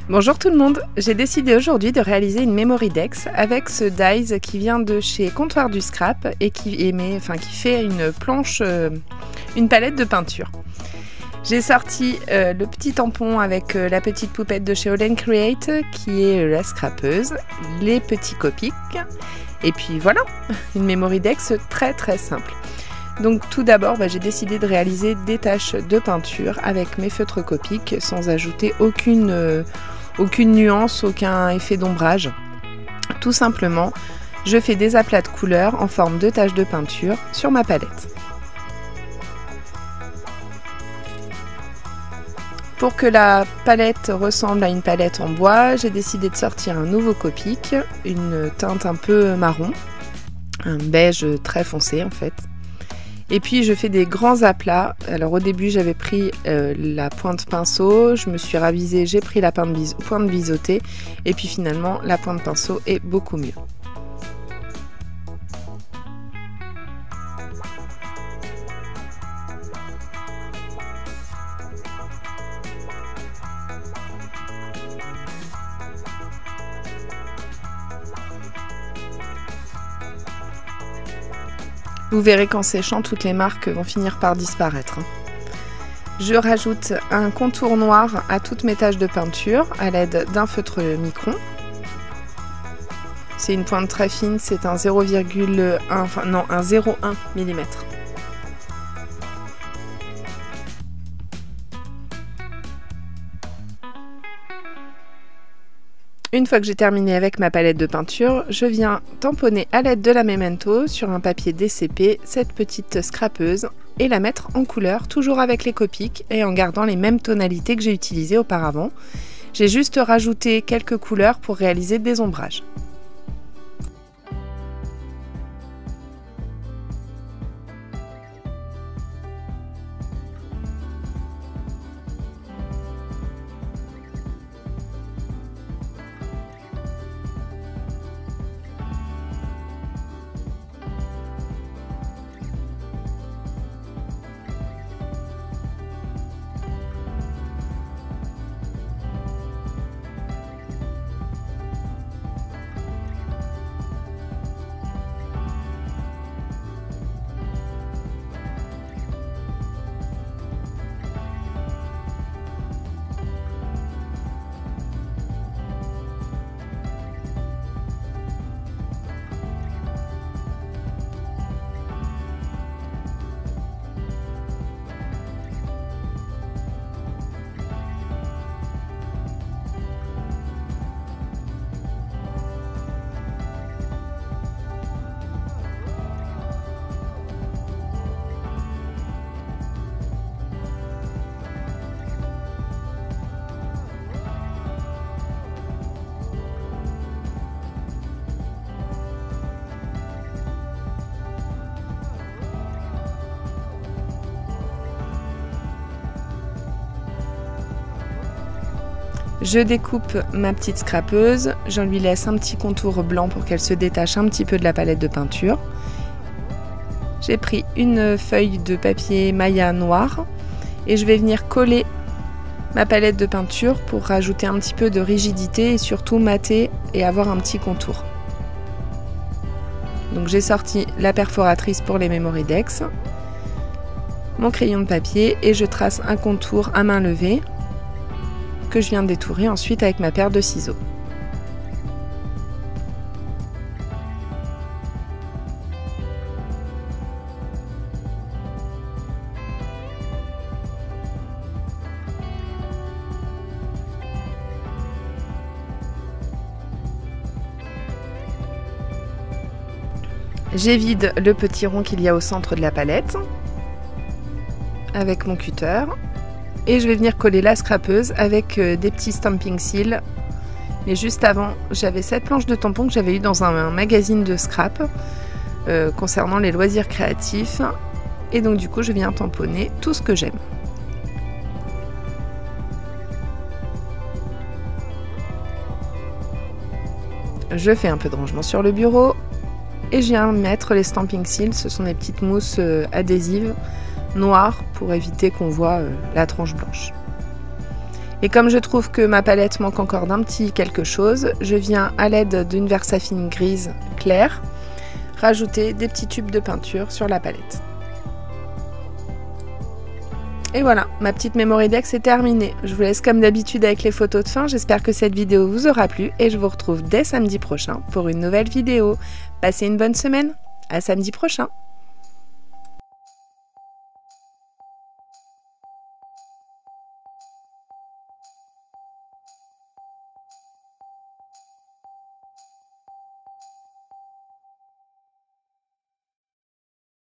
Bonjour tout le monde, j'ai décidé aujourd'hui de réaliser une Memory Dex avec ce dies qui vient de chez Comptoir du Scrap et qui fait une planche, une palette de peinture. J'ai sorti le petit tampon avec la petite poupette de chez All & Create qui est la scrapeuse, les petits Copics et puis voilà, une Memory Dex très simple. Donc tout d'abord, j'ai décidé de réaliser des taches de peinture avec mes feutres Copics sans ajouter aucune nuance, aucun effet d'ombrage. Tout simplement, je fais des aplats de couleurs en forme de taches de peinture sur ma palette. Pour que la palette ressemble à une palette en bois, j'ai décidé de sortir un nouveau Copic, une teinte un peu marron, un beige très foncé en fait. Et puis je fais des grands aplats. Alors au début j'avais pris la pointe pinceau, je me suis ravisée, j'ai pris la pointe biseautée et puis finalement la pointe pinceau est beaucoup mieux. Vous verrez qu'en séchant, toutes les marques vont finir par disparaître. Je rajoute un contour noir à toutes mes taches de peinture à l'aide d'un feutre micron. C'est une pointe très fine, c'est un 0,1 mm. Une fois que j'ai terminé avec ma palette de peinture, je viens tamponner à l'aide de la Memento sur un papier DCP cette petite scrapeuse et la mettre en couleur, toujours avec les Copics et en gardant les mêmes tonalités que j'ai utilisées auparavant. J'ai juste rajouté quelques couleurs pour réaliser des ombrages. Je découpe ma petite scrapeuse, je lui laisse un petit contour blanc pour qu'elle se détache un petit peu de la palette de peinture. J'ai pris une feuille de papier Maya noir et je vais venir coller ma palette de peinture pour rajouter un petit peu de rigidité et surtout mater et avoir un petit contour. Donc j'ai sorti la perforatrice pour les Memory Dex, mon crayon de papier et je trace un contour à main levée que je viens de détourer ensuite avec ma paire de ciseaux. J'évide le petit rond qu'il y a au centre de la palette avec mon cutter. Et je vais venir coller la scrapeuse avec des petits stamping seals. Mais juste avant, j'avais cette planche de tampon que j'avais eue dans un magazine de scrap concernant les loisirs créatifs. Et donc du coup, je viens tamponner tout ce que j'aime. Je fais un peu de rangement sur le bureau et je viens mettre les stamping seals. Ce sont des petites mousses adhésives noires pour éviter qu'on voit la tranche blanche. Et comme je trouve que ma palette manque encore d'un petit quelque chose, je viens à l'aide d'une Versafine grise claire rajouter des petits tubes de peinture sur la palette. Et voilà, ma petite Memory Dex est terminée. Je vous laisse comme d'habitude avec les photos de fin. J'espère que cette vidéo vous aura plu et je vous retrouve dès samedi prochain pour une nouvelle vidéo. Passez une bonne semaine. À samedi prochain.